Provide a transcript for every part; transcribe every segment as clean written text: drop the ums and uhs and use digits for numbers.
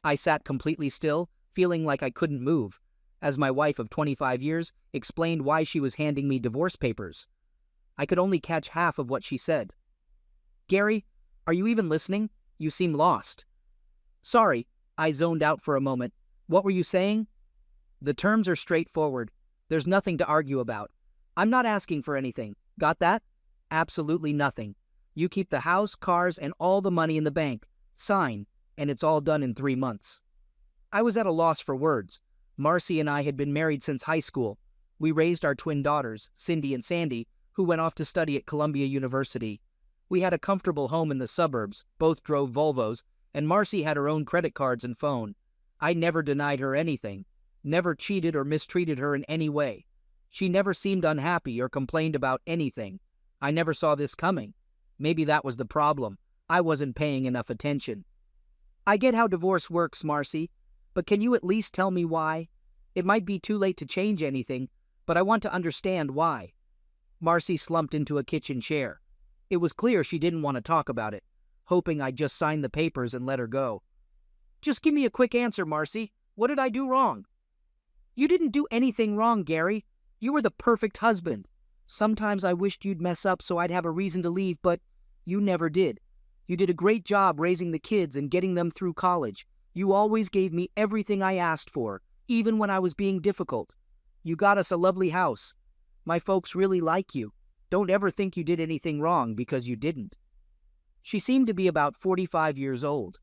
I sat completely still, feeling like I couldn't move, as my wife of 25 years explained why she was handing me divorce papers. I could only catch half of what she said. "Gary, are you even listening? You seem lost." "Sorry," I zoned out for a moment. "What were you saying?" "The terms are straightforward. There's nothing to argue about. I'm not asking for anything. Got that? Absolutely nothing. You keep the house, cars, and all the money in the bank. Sign, and it's all done in 3 months." I was at a loss for words. Marcy and I had been married since high school. We raised our twin daughters, Cindy and Sandy, who went off to study at Columbia University. We had a comfortable home in the suburbs, both drove Volvos, and Marcy had her own credit cards and phone. I never denied her anything, never cheated or mistreated her in any way. She never seemed unhappy or complained about anything. I never saw this coming. Maybe that was the problem. I wasn't paying enough attention. "I get how divorce works, Marcy, but can you at least tell me why? It might be too late to change anything, but I want to understand why." Marcy slumped into a kitchen chair. It was clear she didn't want to talk about it, hoping I'd just sign the papers and let her go. "Just give me a quick answer, Marcy. What did I do wrong?" "You didn't do anything wrong, Gary. You were the perfect husband. Sometimes I wished you'd mess up so I'd have a reason to leave, but you never did. You did a great job raising the kids and getting them through college. You always gave me everything I asked for, even when I was being difficult. You got us a lovely house. My folks really like you. Don't ever think you did anything wrong, because you didn't." She seemed to be about 45 years old.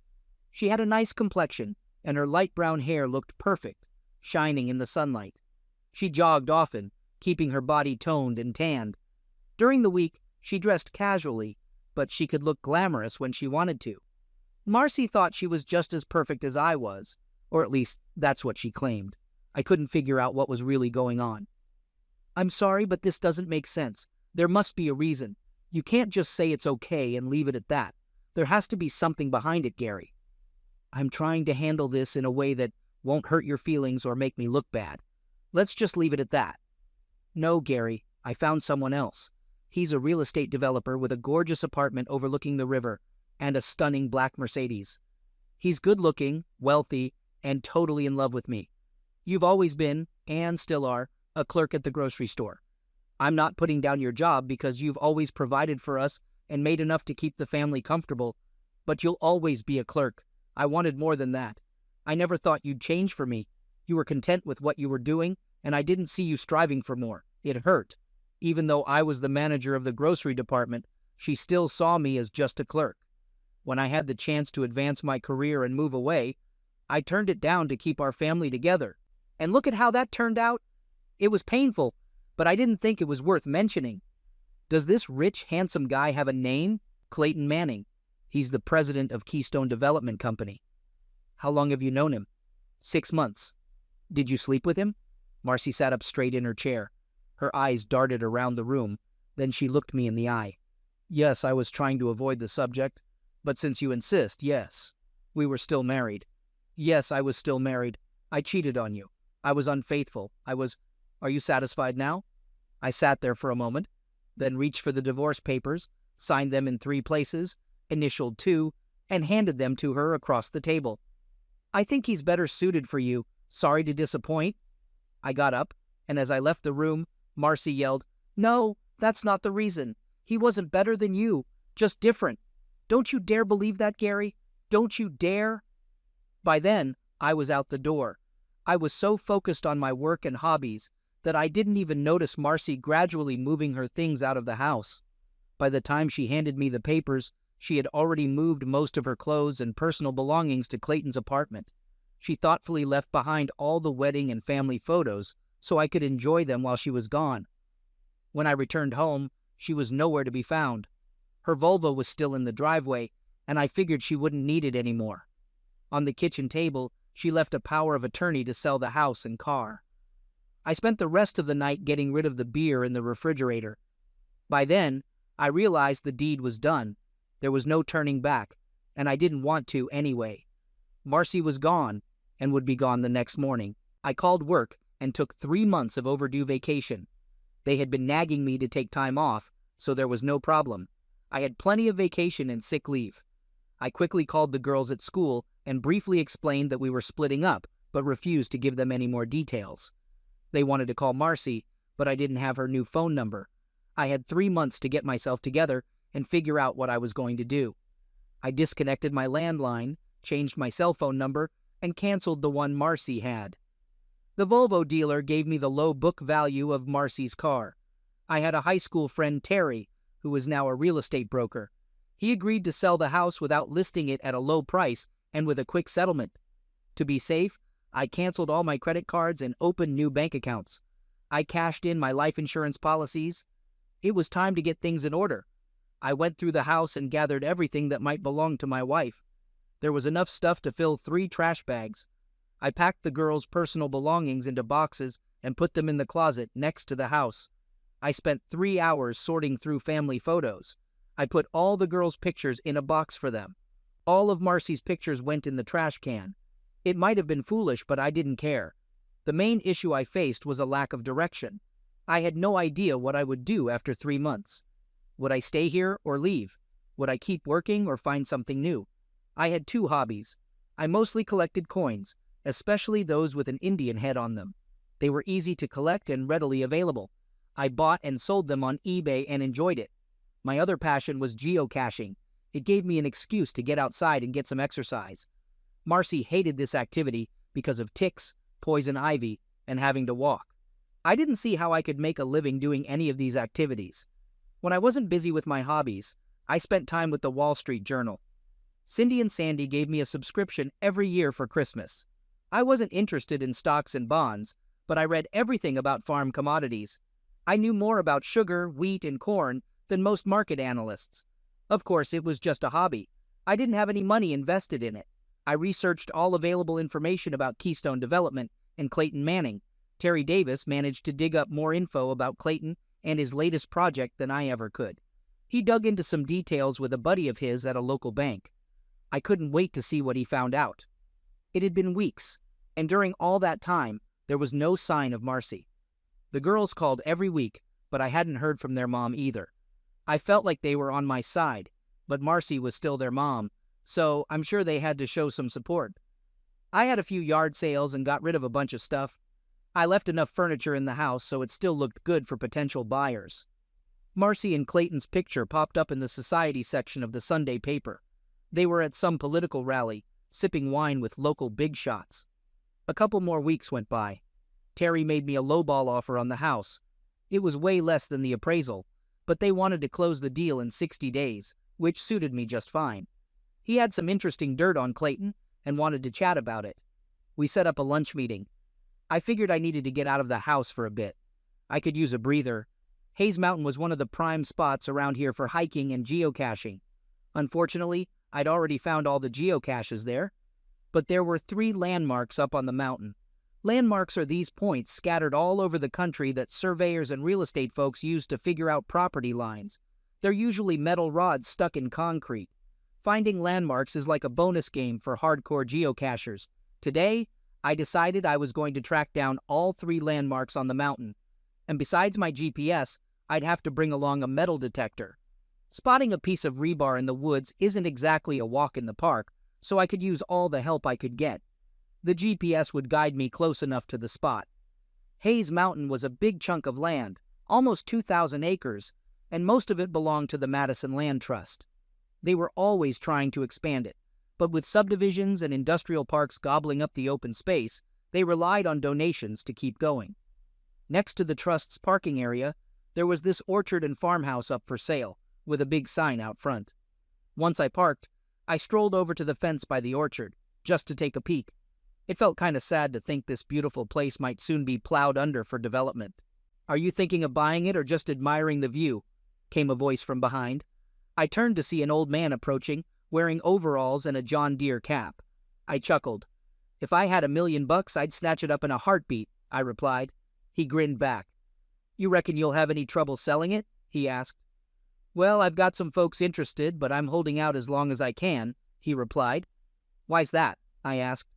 She had a nice complexion, and her light brown hair looked perfect, shining in the sunlight. She jogged often, keeping her body toned and tanned. During the week, she dressed casually, but she could look glamorous when she wanted to. Marcy thought she was just as perfect as I was, or at least that's what she claimed. I couldn't figure out what was really going on. "I'm sorry, but this doesn't make sense. There must be a reason. You can't just say it's okay and leave it at that. There has to be something behind it, Gary." "I'm trying to handle this in a way that won't hurt your feelings or make me look bad. Let's just leave it at that." "No, Gary, I found someone else. He's a real estate developer with a gorgeous apartment overlooking the river and a stunning black Mercedes. He's good-looking, wealthy, and totally in love with me. You've always been, and still are, a clerk at the grocery store. I'm not putting down your job because you've always provided for us and made enough to keep the family comfortable, but you'll always be a clerk. I wanted more than that. I never thought you'd change for me. You were content with what you were doing, and I didn't see you striving for more. It hurt. Even though I was the manager of the grocery department, she still saw me as just a clerk. When I had the chance to advance my career and move away, I turned it down to keep our family together. And look at how that turned out. It was painful, but I didn't think it was worth mentioning. Does this rich, handsome guy have a name? Clayton Manning. He's the president of Keystone Development Company." "How long have you known him?" 6 months. "Did you sleep with him?" Marcy sat up straight in her chair. Her eyes darted around the room. Then she looked me in the eye. "Yes, I was trying to avoid the subject. But since you insist, yes. We were still married." "Yes, I was still married. I cheated on you. I was unfaithful. Are you satisfied now?" I sat there for a moment, then reached for the divorce papers, signed them in 3 places, initialed 2, and handed them to her across the table. "I think he's better suited for you. Sorry to disappoint." I got up, and as I left the room, Marcy yelled, "No, that's not the reason. He wasn't better than you, just different. Don't you dare believe that, Gary. Don't you dare." By then, I was out the door. I was so focused on my work and hobbies that I didn't even notice Marcy gradually moving her things out of the house. By the time she handed me the papers, she had already moved most of her clothes and personal belongings to Clayton's apartment. She thoughtfully left behind all the wedding and family photos so I could enjoy them while she was gone. When I returned home, she was nowhere to be found. Her Volvo was still in the driveway, and I figured she wouldn't need it anymore. On the kitchen table, she left a power of attorney to sell the house and car. I spent the rest of the night getting rid of the beer in the refrigerator. By then, I realized the deed was done. There was no turning back, and I didn't want to anyway. Marcy was gone, and would be gone the next morning. I called work and took 3 months of overdue vacation. They had been nagging me to take time off, so there was no problem. I had plenty of vacation and sick leave. I quickly called the girls at school and briefly explained that we were splitting up, but refused to give them any more details. They wanted to call Marcy, but I didn't have her new phone number. I had 3 months to get myself together and figure out what I was going to do. I disconnected my landline, changed my cell phone number, and canceled the one Marcy had. The Volvo dealer gave me the low book value of Marcy's car. I had a high school friend, Terry, who is now a real estate broker. He agreed to sell the house without listing it at a low price and with a quick settlement. To be safe, I canceled all my credit cards and opened new bank accounts. I cashed in my life insurance policies. It was time to get things in order. I went through the house and gathered everything that might belong to my wife. There was enough stuff to fill 3 trash bags. I packed the girls' personal belongings into boxes and put them in the closet next to the house. I spent 3 hours sorting through family photos. I put all the girls' pictures in a box for them. All of Marcy's pictures went in the trash can. It might have been foolish, but I didn't care. The main issue I faced was a lack of direction. I had no idea what I would do after 3 months. Would I stay here or leave? Would I keep working or find something new? I had 2 hobbies. I mostly collected coins, especially those with an Indian head on them. They were easy to collect and readily available. I bought and sold them on eBay and enjoyed it. My other passion was geocaching. It gave me an excuse to get outside and get some exercise. Marcy hated this activity because of ticks, poison ivy, and having to walk. I didn't see how I could make a living doing any of these activities. When I wasn't busy with my hobbies, I spent time with the Wall Street Journal. Cindy and Sandy gave me a subscription every year for Christmas. I wasn't interested in stocks and bonds, but I read everything about farm commodities. I knew more about sugar, wheat, and corn than most market analysts. Of course, it was just a hobby. I didn't have any money invested in it. I researched all available information about Keystone Development and Clayton Manning. Terry Davis managed to dig up more info about Clayton and his latest project than I ever could. He dug into some details with a buddy of his at a local bank. I couldn't wait to see what he found out. It had been weeks, and during all that time, there was no sign of Marcy. The girls called every week, but I hadn't heard from their mom either. I felt like they were on my side, but Marcy was still their mom, so I'm sure they had to show some support. I had a few yard sales and got rid of a bunch of stuff. I left enough furniture in the house so it still looked good for potential buyers. Marcy and Clayton's picture popped up in the society section of the Sunday paper. They were at some political rally, sipping wine with local big shots. A couple more weeks went by. Terry made me a lowball offer on the house. It was way less than the appraisal, but they wanted to close the deal in 60 days, which suited me just fine. He had some interesting dirt on Clayton and wanted to chat about it. We set up a lunch meeting. I figured I needed to get out of the house for a bit. I could use a breather. Hayes Mountain was one of the prime spots around here for hiking and geocaching. Unfortunately, I'd already found all the geocaches there, but there were 3 landmarks up on the mountain. Landmarks are these points scattered all over the country that surveyors and real estate folks use to figure out property lines. They're usually metal rods stuck in concrete. Finding landmarks is like a bonus game for hardcore geocachers. Today, I decided I was going to track down all 3 landmarks on the mountain. And besides my GPS, I'd have to bring along a metal detector. Spotting a piece of rebar in the woods isn't exactly a walk in the park, so I could use all the help I could get. The GPS would guide me close enough to the spot. Hayes Mountain was a big chunk of land, almost 2,000 acres, and most of it belonged to the Madison Land Trust. They were always trying to expand it, but with subdivisions and industrial parks gobbling up the open space, they relied on donations to keep going. Next to the Trust's parking area, there was this orchard and farmhouse up for sale, with a big sign out front. Once I parked, I strolled over to the fence by the orchard, just to take a peek. It felt kind of sad to think this beautiful place might soon be plowed under for development. "Are you thinking of buying it or just admiring the view?" came a voice from behind. I turned to see an old man approaching, wearing overalls and a John Deere cap. I chuckled. "If I had $1 million, I'd snatch it up in a heartbeat," I replied. He grinned back. "You reckon you'll have any trouble selling it?" he asked. "Well, I've got some folks interested, but I'm holding out as long as I can," he replied. "Why's that?" I asked.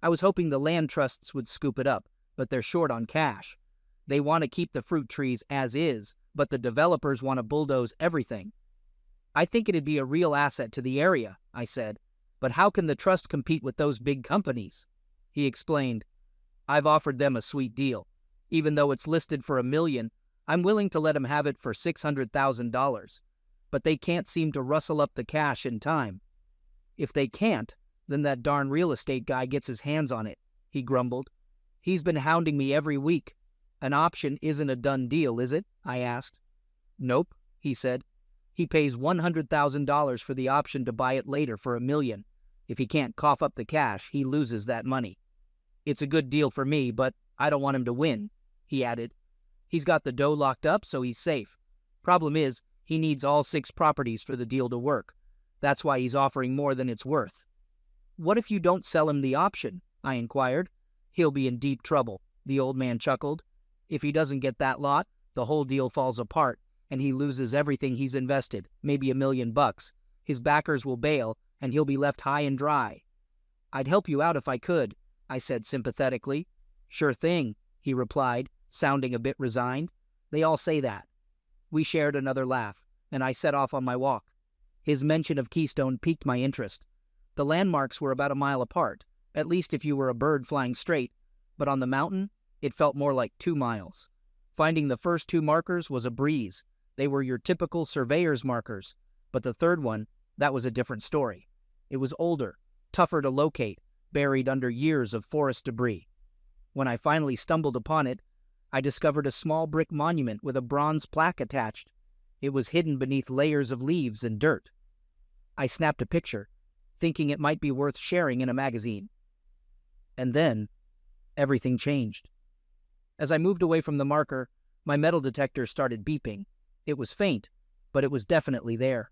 I was hoping the land trusts would scoop it up, but they're short on cash. They want to keep the fruit trees as is, but the developers want to bulldoze everything. "I think it'd be a real asset to the area," I said, But how can the trust compete with those big companies? He explained, I've offered them a sweet deal. Even though it's listed for $1 million, I'm willing to let them have it for $600,000. But they can't seem to rustle up the cash in time. If they can't, then that darn real estate guy gets his hands on it, he grumbled. He's been hounding me every week. An option isn't a done deal, is it? I asked. Nope, he said. He pays $100,000 for the option to buy it later for $1 million. If he can't cough up the cash, he loses that money. It's a good deal for me, but I don't want him to win, he added. He's got the dough locked up, so he's safe. Problem is, he needs all 6 properties for the deal to work. That's why he's offering more than it's worth. What if you don't sell him the option? I inquired. He'll be in deep trouble, the old man chuckled. If he doesn't get that lot, the whole deal falls apart, and he loses everything he's invested, maybe $1 million. His backers will bail, and he'll be left high and dry. I'd help you out if I could, I said sympathetically. Sure thing, he replied, sounding a bit resigned. They all say that. We shared another laugh, and I set off on my walk. His mention of Keystone piqued my interest. The landmarks were about a mile apart, at least if you were a bird flying straight, but on the mountain, it felt more like 2 miles. Finding the first 2 markers was a breeze. They were your typical surveyor's markers, but the third one, that was a different story. It was older, tougher to locate, buried under years of forest debris. When I finally stumbled upon it, I discovered a small brick monument with a bronze plaque attached. It was hidden beneath layers of leaves and dirt. I snapped a picture, thinking it might be worth sharing in a magazine. And then, everything changed. As I moved away from the marker, my metal detector started beeping. It was faint, but it was definitely there.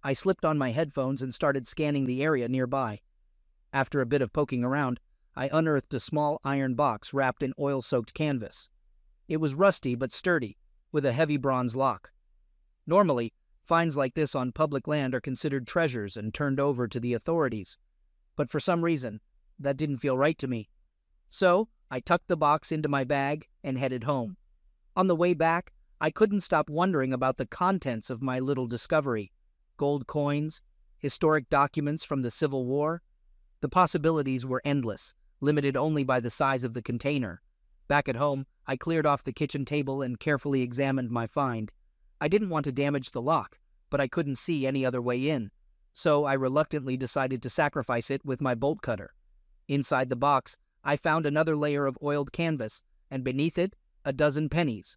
I slipped on my headphones and started scanning the area nearby. After a bit of poking around, I unearthed a small iron box wrapped in oil-soaked canvas. It was rusty but sturdy, with a heavy bronze lock. Normally, finds like this on public land are considered treasures and turned over to the authorities. But for some reason, that didn't feel right to me. So, I tucked the box into my bag and headed home. On the way back, I couldn't stop wondering about the contents of my little discovery. Gold coins, historic documents from the Civil War. The possibilities were endless, limited only by the size of the container. Back at home, I cleared off the kitchen table and carefully examined my find. I didn't want to damage the lock, but I couldn't see any other way in, so I reluctantly decided to sacrifice it with my bolt cutter. Inside the box, I found another layer of oiled canvas, and beneath it, a dozen pennies.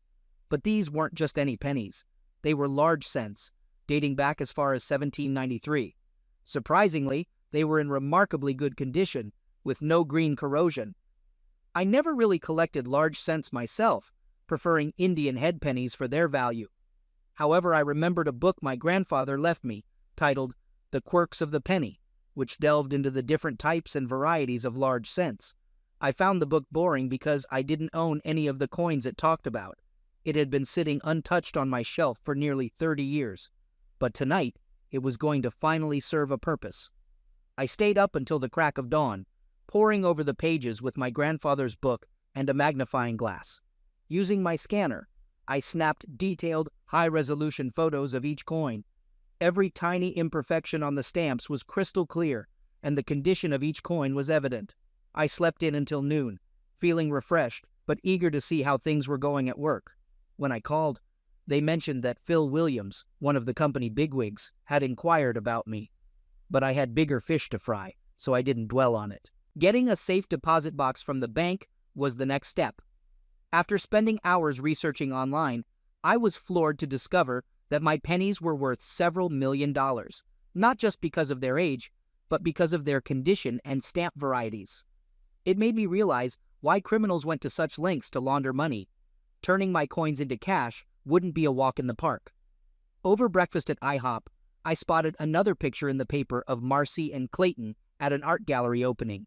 But these weren't just any pennies. They were large cents, dating back as far as 1793. Surprisingly, they were in remarkably good condition, with no green corrosion. I never really collected large cents myself, preferring Indian head pennies for their value. However, I remembered a book my grandfather left me, titled The Quirks of the Penny, which delved into the different types and varieties of large cents. I found the book boring because I didn't own any of the coins it talked about. It had been sitting untouched on my shelf for nearly 30 years. But tonight, it was going to finally serve a purpose. I stayed up until the crack of dawn, poring over the pages with my grandfather's book and a magnifying glass. Using my scanner, I snapped detailed, high-resolution photos of each coin. Every tiny imperfection on the stamps was crystal clear, and the condition of each coin was evident. I slept in until noon, feeling refreshed, but eager to see how things were going at work. When I called, they mentioned that Phil Williams, one of the company bigwigs, had inquired about me. But I had bigger fish to fry, so I didn't dwell on it. Getting a safe deposit box from the bank was the next step. After spending hours researching online, I was floored to discover that my pennies were worth several $1 million, not just because of their age, but because of their condition and stamp varieties. It made me realize why criminals went to such lengths to launder money. Turning my coins into cash wouldn't be a walk in the park. Over breakfast at IHOP, I spotted another picture in the paper of Marcy and Clayton at an art gallery opening.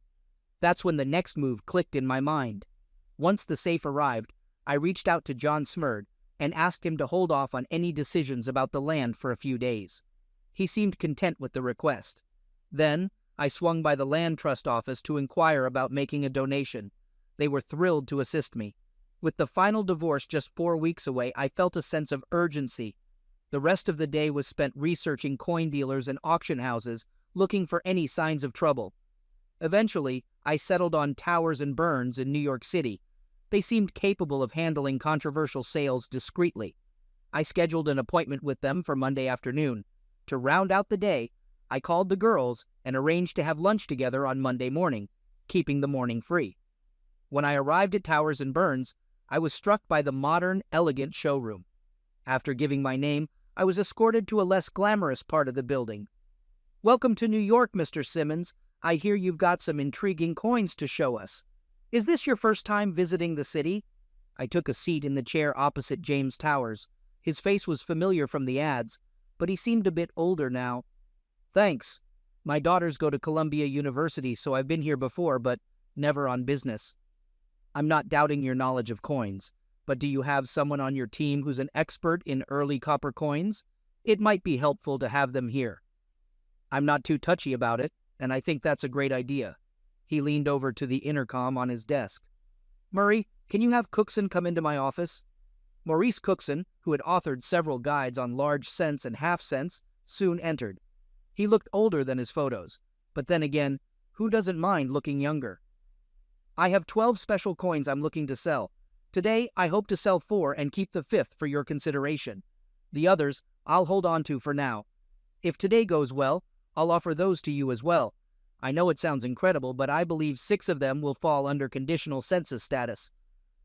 That's when the next move clicked in my mind. Once the safe arrived, I reached out to John Smurd and asked him to hold off on any decisions about the land for a few days. He seemed content with the request. Then, I swung by the Land Trust office to inquire about making a donation. They were thrilled to assist me. With the final divorce just 4 weeks away, I felt a sense of urgency. The rest of the day was spent researching coin dealers and auction houses looking for any signs of trouble. Eventually, I settled on Towers and Burns in New York City. They seemed capable of handling controversial sales discreetly. I scheduled an appointment with them for Monday afternoon. To round out the day, I called the girls and arranged to have lunch together on Monday morning, keeping the morning free. When I arrived at Towers and Burns, I was struck by the modern, elegant showroom. After giving my name, I was escorted to a less glamorous part of the building. "Welcome to New York, Mr. Simmons. I hear you've got some intriguing coins to show us. Is this your first time visiting the city?" I took a seat in the chair opposite James Towers. His face was familiar from the ads, but he seemed a bit older now. "Thanks. My daughters go to Columbia University, so I've been here before, but never on business." "I'm not doubting your knowledge of coins, but do you have someone on your team who's an expert in early copper coins? It might be helpful to have them here." "I'm not too touchy about it, and I think that's a great idea." He leaned over to the intercom on his desk. "Murray, can you have Cookson come into my office?" Maurice Cookson, who had authored several guides on large cents and half cents, soon entered. He looked older than his photos, but then again, who doesn't mind looking younger? "I have 12 special coins I'm looking to sell. Today, I hope to sell 4 and keep the 5th for your consideration. The others, I'll hold on to for now. If today goes well, I'll offer those to you as well. I know it sounds incredible, but I believe 6 of them will fall under conditional census status.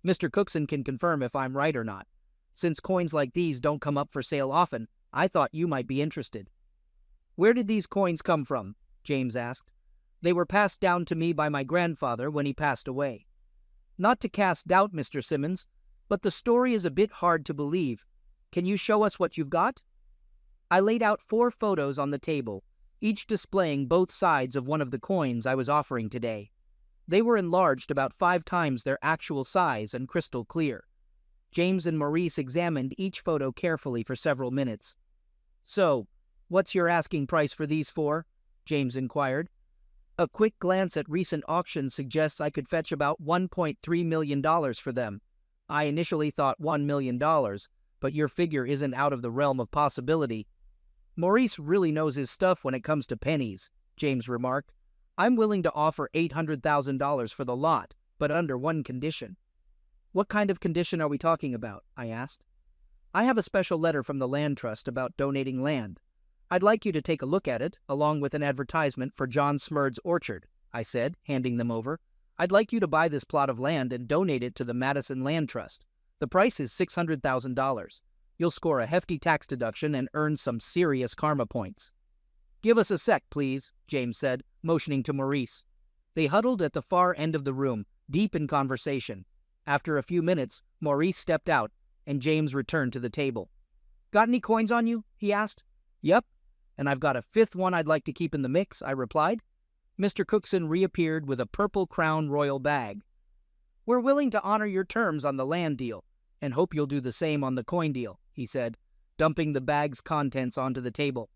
Mr. Cookson can confirm if I'm right or not. Since coins like these don't come up for sale often, I thought you might be interested." "Where did these coins come from?" James asked. "They were passed down to me by my grandfather when he passed away." "Not to cast doubt, Mr. Simmons, but the story is a bit hard to believe. Can you show us what you've got?" I laid out 4 photos on the table, each displaying both sides of one of the coins I was offering today. They were enlarged about 5 times their actual size and crystal clear. James and Maurice examined each photo carefully for several minutes. "So, what's your asking price for these 4? James inquired. "A quick glance at recent auctions suggests I could fetch about $1.3 million for them. I initially thought $1 million, but your figure isn't out of the realm of possibility." "Maurice really knows his stuff when it comes to pennies," James remarked. "I'm willing to offer $800,000 for the lot, but under one condition." "What kind of condition are we talking about?" I asked. "I have a special letter from the Land Trust about donating land. I'd like you to take a look at it, along with an advertisement for John Smurd's orchard," I said, handing them over. "I'd like you to buy this plot of land and donate it to the Madison Land Trust. The price is $600,000. You'll score a hefty tax deduction and earn some serious karma points." "Give us a sec, please," James said, motioning to Maurice. They huddled at the far end of the room, deep in conversation. After a few minutes, Maurice stepped out, and James returned to the table. "Got any coins on you?" he asked. "Yep, and I've got a 5th one I'd like to keep in the mix," I replied. Mr. Cookson reappeared with a purple Crown Royal bag. "We're willing to honor your terms on the land deal, and hope you'll do the same on the coin deal," he said, dumping the bag's contents onto the table.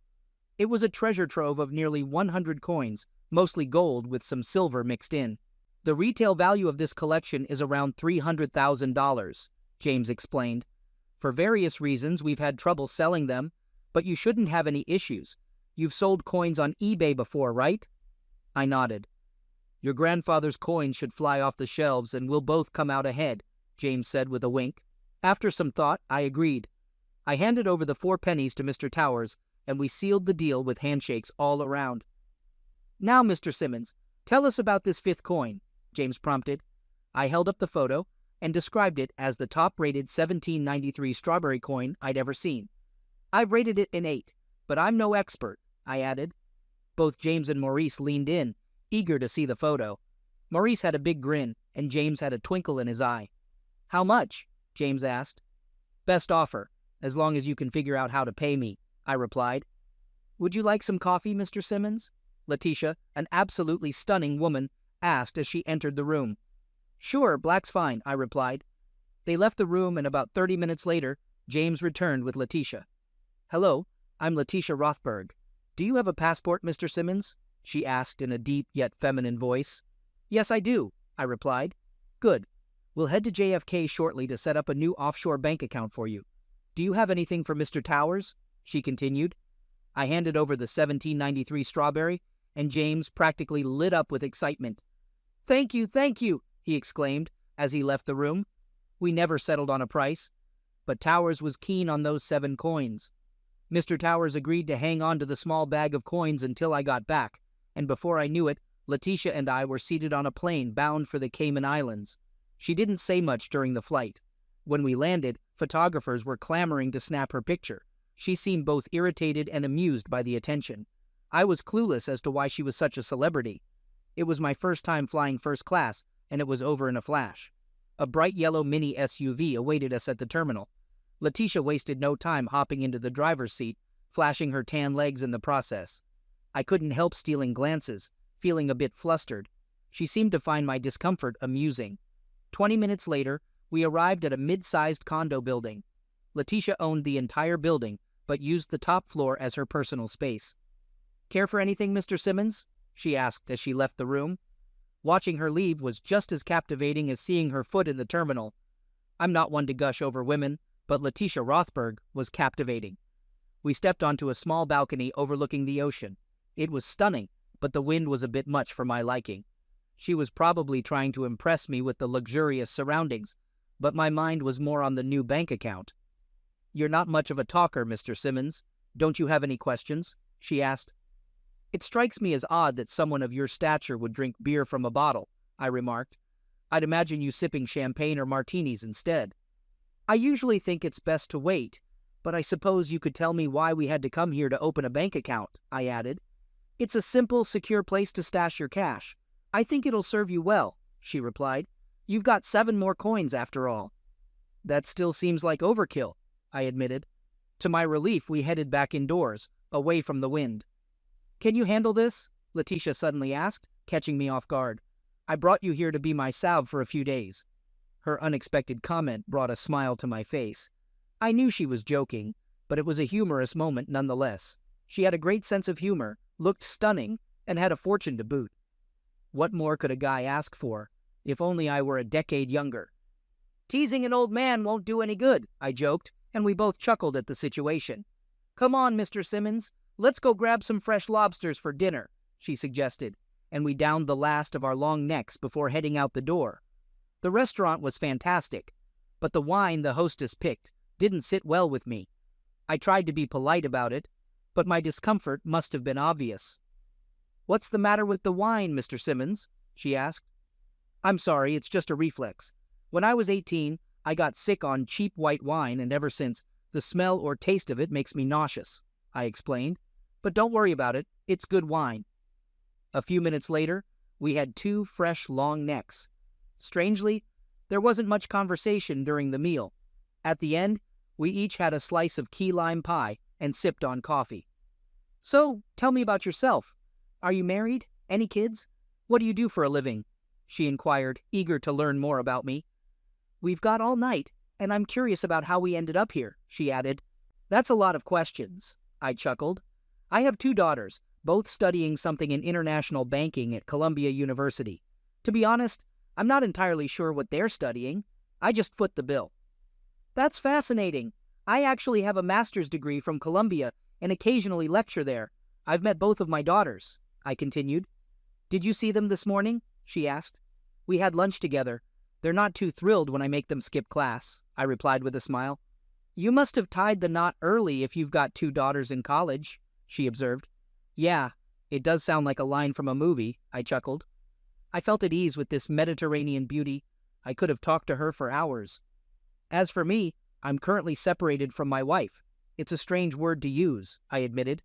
It was a treasure trove of nearly 100 coins, mostly gold with some silver mixed in. "The retail value of this collection is around $300,000, James explained. "For various reasons, we've had trouble selling them, but you shouldn't have any issues. You've sold coins on eBay before, right?" I nodded. "Your grandfather's coins should fly off the shelves and we'll both come out ahead," James said with a wink. After some thought, I agreed. I handed over the 4 pennies to Mr. Towers, and we sealed the deal with handshakes all around. "Now, Mr. Simmons, tell us about this 5th coin," James prompted. I held up the photo and described it as the top-rated 1793 strawberry coin I'd ever seen. "I've rated it an 8, but I'm no expert," I added. Both James and Maurice leaned in, eager to see the photo. Maurice had a big grin, and James had a twinkle in his eye. "How much?" James asked. "Best offer, as long as you can figure out how to pay me," I replied. "Would you like some coffee, Mr. Simmons?" Letitia, an absolutely stunning woman, asked as she entered the room. "Sure, black's fine," I replied. They left the room, and about 30 minutes later, James returned with Letitia. "Hello, I'm Letitia Rothberg. Do you have a passport, Mr. Simmons?" she asked in a deep yet feminine voice. "Yes, I do," I replied. "Good. We'll head to JFK shortly to set up a new offshore bank account for you. Do you have anything for Mr. Towers?" she continued. I handed over the 1793 strawberry, and James practically lit up with excitement. Thank you, he exclaimed as he left the room. We never settled on a price, but Towers was keen on those 7 coins. Mr. Towers agreed to hang on to the small bag of coins until I got back, and before I knew it, Letitia and I were seated on a plane bound for the Cayman Islands. She didn't say much during the flight. When we landed, photographers were clamoring to snap her picture. She seemed both irritated and amused by the attention. I was clueless as to why she was such a celebrity. It was my first time flying first class, and it was over in a flash. A bright yellow mini SUV awaited us at the terminal. Letitia wasted no time hopping into the driver's seat, flashing her tan legs in the process. I couldn't help stealing glances, feeling a bit flustered. She seemed to find my discomfort amusing. 20 minutes later, we arrived at a mid-sized condo building. Letitia owned the entire building, but used the top floor as her personal space. "Care for anything, Mr. Simmons?" she asked as she left the room. Watching her leave was just as captivating as seeing her foot in the terminal. I'm not one to gush over women, but Letitia Rothberg was captivating. We stepped onto a small balcony overlooking the ocean. It was stunning, but the wind was a bit much for my liking. She was probably trying to impress me with the luxurious surroundings, but my mind was more on the new bank account. "You're not much of a talker, Mr. Simmons. Don't you have any questions?" she asked. "It strikes me as odd that someone of your stature would drink beer from a bottle," I remarked. "I'd imagine you sipping champagne or martinis instead." "I usually think it's best to wait, but I suppose you could tell me why we had to come here to open a bank account," I added. "It's a simple, secure place to stash your cash. I think it'll serve you well," she replied. "You've got 7 more coins after all." "That still seems like overkill," I admitted. To my relief, we headed back indoors, away from the wind. "Can you handle this?" Letitia suddenly asked, catching me off guard. "I brought you here to be my salve for a few days." Her unexpected comment brought a smile to my face. I knew she was joking, but it was a humorous moment nonetheless. She had a great sense of humor, looked stunning, and had a fortune to boot. What more could a guy ask for? If only I were a decade younger. "Teasing an old man won't do any good," I joked, and we both chuckled at the situation. "Come on, Mr. Simmons, let's go grab some fresh lobsters for dinner," she suggested, and we downed the last of our long necks before heading out the door. The restaurant was fantastic, but the wine the hostess picked didn't sit well with me. I tried to be polite about it, but my discomfort must have been obvious. "What's the matter with the wine, Mr. Simmons?" she asked. "I'm sorry, it's just a reflex. When I was 18, I got sick on cheap white wine, and ever since, the smell or taste of it makes me nauseous," I explained. "But don't worry about it, it's good wine." A few minutes later, we had 2 fresh long necks. Strangely, there wasn't much conversation during the meal. At the end, we each had a slice of key lime pie and sipped on coffee. "So, tell me about yourself. Are you married? Any kids? What do you do for a living?" she inquired, eager to learn more about me. "We've got all night, and I'm curious about how we ended up here," she added. "That's a lot of questions," I chuckled. "I have 2 daughters, both studying something in international banking at Columbia University. To be honest, I'm not entirely sure what they're studying. I just foot the bill." "That's fascinating. I actually have a master's degree from Columbia and occasionally lecture there. I've met both of my daughters," I continued. "Did you see them this morning?" she asked. "We had lunch together. They're not too thrilled when I make them skip class," I replied with a smile. "You must have tied the knot early if you've got 2 daughters in college," she observed. "Yeah, it does sound like a line from a movie," I chuckled. I felt at ease with this Mediterranean beauty. I could have talked to her for hours. "As for me, I'm currently separated from my wife. It's a strange word to use," I admitted.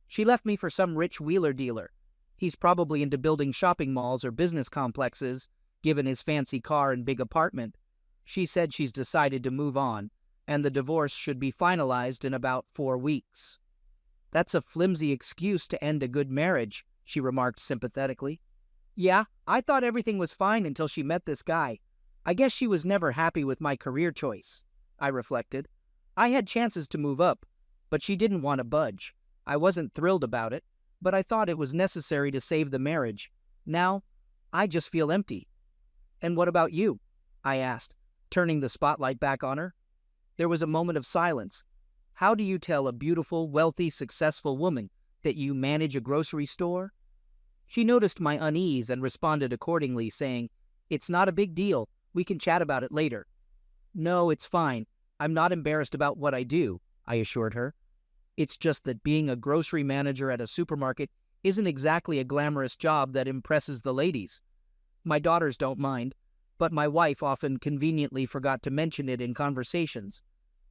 "She left me for some rich wheeler dealer. He's probably into building shopping malls or business complexes, given his fancy car and big apartment. She said she's decided to move on, and the divorce should be finalized in about 4 weeks. "That's a flimsy excuse to end a good marriage," she remarked sympathetically. "Yeah, I thought everything was fine until she met this guy. I guess she was never happy with my career choice," I reflected. "I had chances to move up, but she didn't want to budge. I wasn't thrilled about it, but I thought it was necessary to save the marriage. Now, I just feel empty." "And what about you?" I asked, turning the spotlight back on her. There was a moment of silence. How do you tell a beautiful, wealthy, successful woman that you manage a grocery store? She noticed my unease and responded accordingly, saying, "It's not a big deal. We can chat about it later." "No, it's fine. I'm not embarrassed about what I do," I assured her. "It's just that being a grocery manager at a supermarket isn't exactly a glamorous job that impresses the ladies. My daughters don't mind, but my wife often conveniently forgot to mention it in conversations."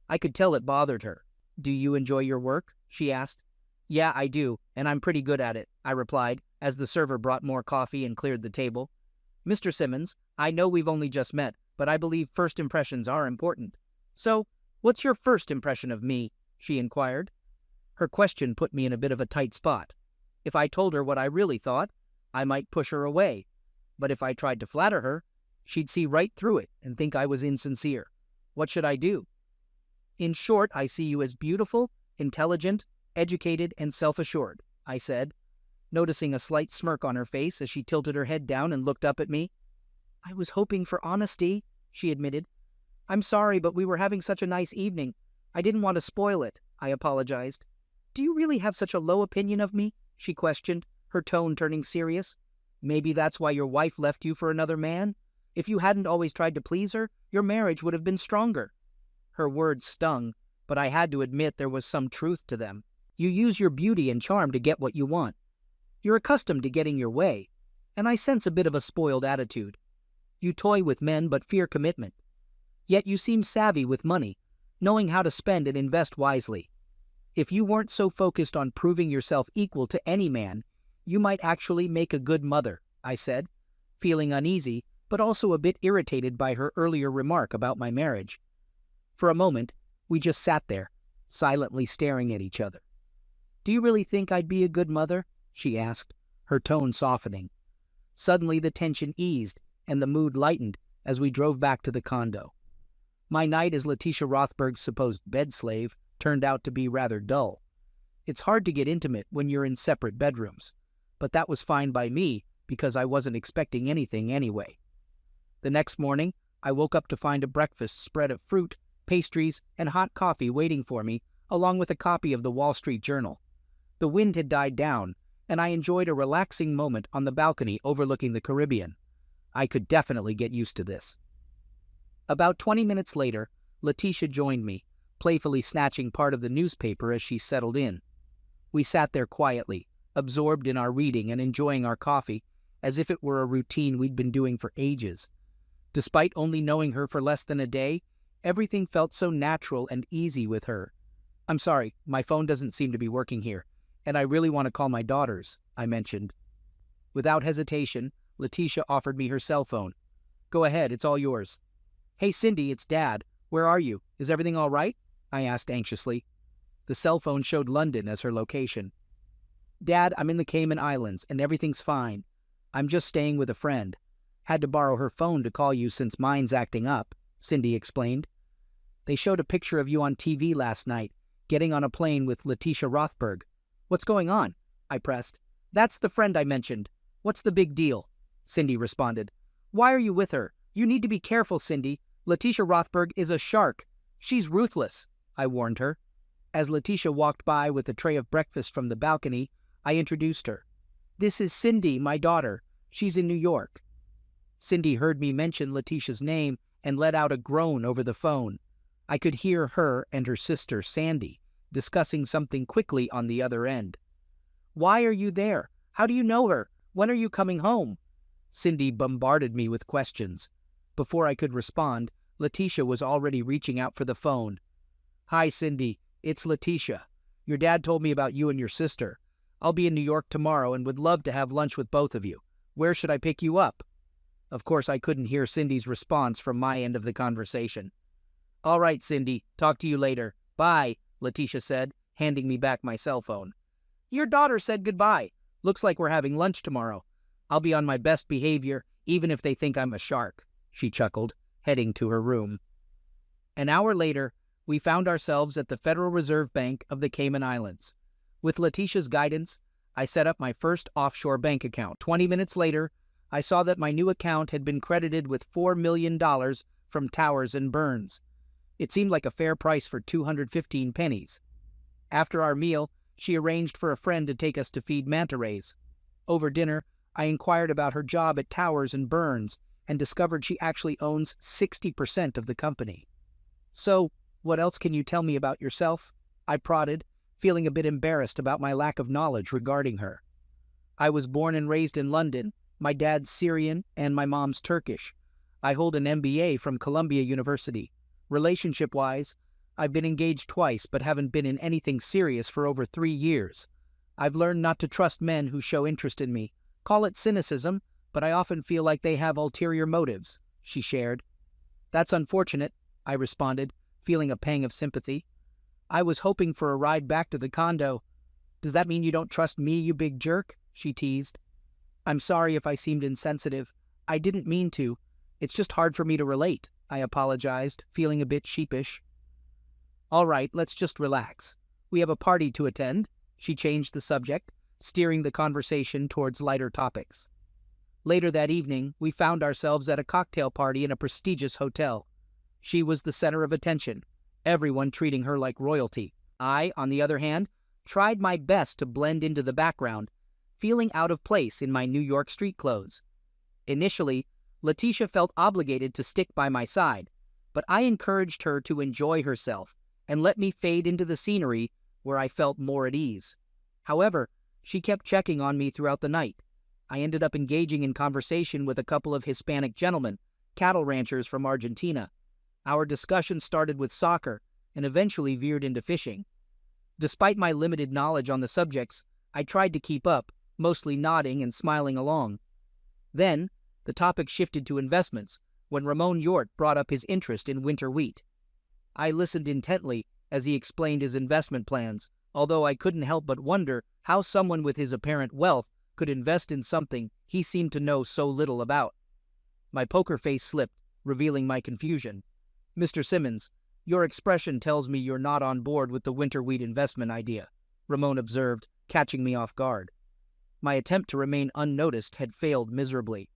I could tell it bothered her. "Do you enjoy your work?" she asked. "Yeah, I do, and I'm pretty good at it," I replied, as the server brought more coffee and cleared the table. "Mr. Simmons, I know we've only just met, but I believe first impressions are important. So, what's your first impression of me?" she inquired. Her question put me in a bit of a tight spot. If I told her what I really thought, I might push her away. But if I tried to flatter her, she'd see right through it and think I was insincere. What should I do? "In short, I see you as beautiful, intelligent, educated, and self-assured," I said, noticing a slight smirk on her face as she tilted her head down and looked up at me. "I was hoping for honesty," she admitted. "I'm sorry, but we were having such a nice evening. I didn't want to spoil it," I apologized. "Do you really have such a low opinion of me?" she questioned, her tone turning serious. "Maybe that's why your wife left you for another man? If you hadn't always tried to please her, your marriage would have been stronger." Her words stung, but I had to admit there was some truth to them. You use your beauty and charm to get what you want. You're accustomed to getting your way, and I sense a bit of a spoiled attitude. You toy with men but fear commitment. Yet you seem savvy with money, knowing how to spend and invest wisely. If you weren't so focused on proving yourself equal to any man, you might actually make a good mother, I said, feeling uneasy, but also a bit irritated by her earlier remark about my marriage. For a moment, we just sat there, silently staring at each other. "Do you really think I'd be a good mother?" she asked, her tone softening. Suddenly the tension eased, and the mood lightened as we drove back to the condo. My night as Letitia Rothberg's supposed bed slave turned out to be rather dull. It's hard to get intimate when you're in separate bedrooms, but that was fine by me because I wasn't expecting anything anyway. The next morning, I woke up to find a breakfast spread of fruit, pastries, and hot coffee waiting for me, along with a copy of the Wall Street Journal. The wind had died down, and I enjoyed a relaxing moment on the balcony overlooking the Caribbean. I could definitely get used to this. About 20 minutes later, Letitia joined me, playfully snatching part of the newspaper as she settled in. We sat there quietly, absorbed in our reading and enjoying our coffee, as if it were a routine we'd been doing for ages. Despite only knowing her for less than a day, everything felt so natural and easy with her. "I'm sorry, my phone doesn't seem to be working here, and I really want to call my daughters," I mentioned. Without hesitation, Letitia offered me her cell phone. "Go ahead, it's all yours." "Hey Cindy, it's Dad. Where are you? Is everything all right?" I asked anxiously. The cell phone showed London as her location. "Dad, I'm in the Cayman Islands, and everything's fine. I'm just staying with a friend. Had to borrow her phone to call you since mine's acting up," Cindy explained. "They showed a picture of you on TV last night, getting on a plane with Letitia Rothberg. What's going on?" I pressed. "That's the friend I mentioned. What's the big deal?" Cindy responded. "Why are you with her? You need to be careful, Cindy. Letitia Rothberg is a shark. She's ruthless," I warned her. As Letitia walked by with a tray of breakfast from the balcony, I introduced her. "This is Cindy, my daughter. She's in New York." Cindy heard me mention Letitia's name and let out a groan over the phone. I could hear her and her sister, Sandy, discussing something quickly on the other end. "Why are you there? How do you know her? When are you coming home?" Cindy bombarded me with questions. Before I could respond, Letitia was already reaching out for the phone. "Hi, Cindy. It's Letitia. Your dad told me about you and your sister. I'll be in New York tomorrow and would love to have lunch with both of you. Where should I pick you up?" Of course, I couldn't hear Cindy's response from my end of the conversation. "All right, Cindy. Talk to you later. Bye," Letitia said, handing me back my cell phone. "Your daughter said goodbye. Looks like we're having lunch tomorrow. I'll be on my best behavior, even if they think I'm a shark," she chuckled, heading to her room. An hour later, we found ourselves at the Federal Reserve Bank of the Cayman Islands. With Letitia's guidance, I set up my first offshore bank account. 20 minutes later, I saw that my new account had been credited with $4 million from Towers and Burns. It seemed like a fair price for 215 pennies. After our meal, she arranged for a friend to take us to feed manta rays. Over dinner, I inquired about her job at Towers and Burns and discovered she actually owns 60% of the company. "So, what else can you tell me about yourself?" I prodded, feeling a bit embarrassed about my lack of knowledge regarding her. "I was born and raised in London. My dad's Syrian and my mom's Turkish. I hold an MBA from Columbia University. Relationship-wise, I've been engaged twice but haven't been in anything serious for over 3 years. I've learned not to trust men who show interest in me. Call it cynicism, but I often feel like they have ulterior motives," she shared. "That's unfortunate," I responded, feeling a pang of sympathy. "I was hoping for a ride back to the condo." "Does that mean you don't trust me, you big jerk?" she teased. "I'm sorry if I seemed insensitive. I didn't mean to. It's just hard for me to relate," I apologized, feeling a bit sheepish. "All right, let's just relax. We have a party to attend." She changed the subject, steering the conversation towards lighter topics. Later that evening, we found ourselves at a cocktail party in a prestigious hotel. She was the center of attention, everyone treating her like royalty. I, on the other hand, tried my best to blend into the background, feeling out of place in my New York street clothes. Initially, Letitia felt obligated to stick by my side, but I encouraged her to enjoy herself and let me fade into the scenery where I felt more at ease. However, she kept checking on me throughout the night. I ended up engaging in conversation with a couple of Hispanic gentlemen, cattle ranchers from Argentina. Our discussion started with soccer and eventually veered into fishing. Despite my limited knowledge on the subjects, I tried to keep up, mostly nodding and smiling along. Then, the topic shifted to investments when Ramon Yort brought up his interest in winter wheat. I listened intently as he explained his investment plans, although I couldn't help but wonder how someone with his apparent wealth could invest in something he seemed to know so little about. My poker face slipped, revealing my confusion. "Mr. Simmons, your expression tells me you're not on board with the winter wheat investment idea," Ramon observed, catching me off guard. My attempt to remain unnoticed had failed miserably.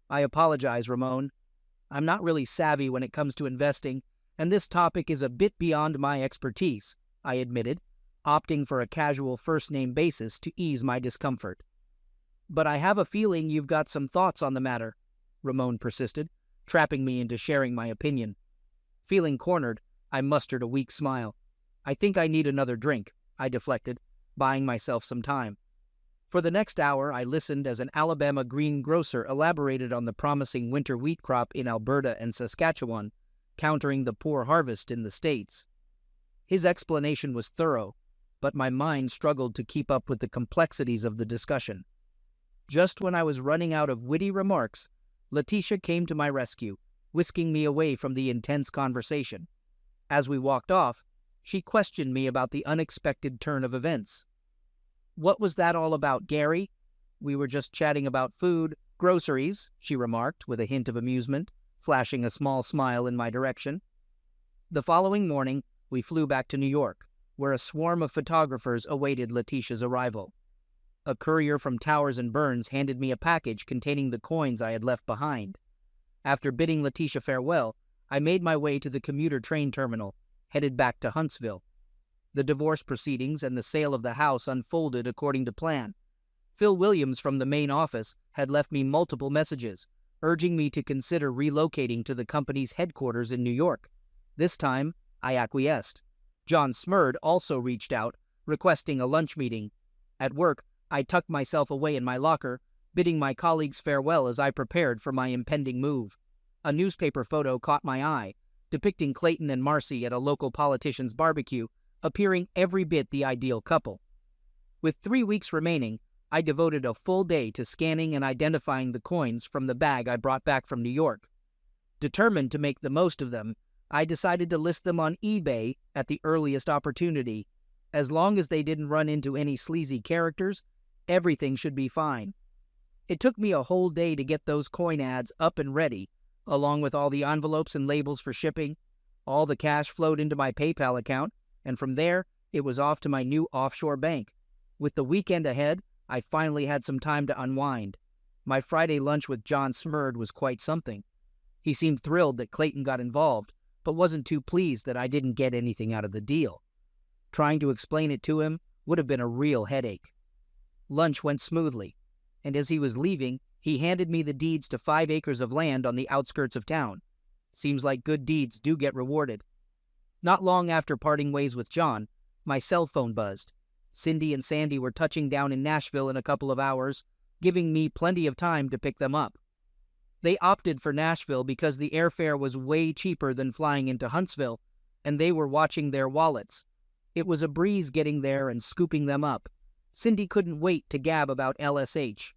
"I apologize, Ramon. I'm not really savvy when it comes to investing, and this topic is a bit beyond my expertise," I admitted, opting for a casual first-name basis to ease my discomfort. "But I have a feeling you've got some thoughts on the matter," Ramon persisted, trapping me into sharing my opinion. Feeling cornered, I mustered a weak smile. "I think I need another drink," I deflected, buying myself some time. For the next hour, I listened as an Alabama greengrocer elaborated on the promising winter wheat crop in Alberta and Saskatchewan, countering the poor harvest in the States. His explanation was thorough, but my mind struggled to keep up with the complexities of the discussion. Just when I was running out of witty remarks, Letitia came to my rescue, whisking me away from the intense conversation. As we walked off, she questioned me about the unexpected turn of events. "What was that all about, Gary?" "We were just chatting about food, groceries," she remarked with a hint of amusement, flashing a small smile in my direction. The following morning, we flew back to New York, where a swarm of photographers awaited Letitia's arrival. A courier from Towers and Burns handed me a package containing the coins I had left behind. After bidding Letitia farewell, I made my way to the commuter train terminal, headed back to Huntsville. The divorce proceedings and the sale of the house unfolded according to plan. Phil Williams from the main office had left me multiple messages, urging me to consider relocating to the company's headquarters in New York. This time, I acquiesced. John Smurd also reached out, requesting a lunch meeting. At work, I tucked myself away in my locker, bidding my colleagues farewell as I prepared for my impending move. A newspaper photo caught my eye, depicting Clayton and Marcy at a local politician's barbecue, appearing every bit the ideal couple. With 3 weeks remaining, I devoted a full day to scanning and identifying the coins from the bag I brought back from New York. Determined to make the most of them, I decided to list them on eBay at the earliest opportunity. As long as they didn't run into any sleazy characters, everything should be fine. It took me a whole day to get those coin ads up and ready, along with all the envelopes and labels for shipping. All the cash flowed into my PayPal account, and from there, it was off to my new offshore bank. With the weekend ahead, I finally had some time to unwind. My Friday lunch with John Smurd was quite something. He seemed thrilled that Clayton got involved, but wasn't too pleased that I didn't get anything out of the deal. Trying to explain it to him would have been a real headache. Lunch went smoothly, and as he was leaving, he handed me the deeds to 5 acres of land on the outskirts of town. Seems like good deeds do get rewarded. Not long after parting ways with John, my cell phone buzzed. Cindy and Sandy were touching down in Nashville in a couple of hours, giving me plenty of time to pick them up. They opted for Nashville because the airfare was way cheaper than flying into Huntsville, and they were watching their wallets. It was a breeze getting there and scooping them up. Cindy couldn't wait to gab about LSH.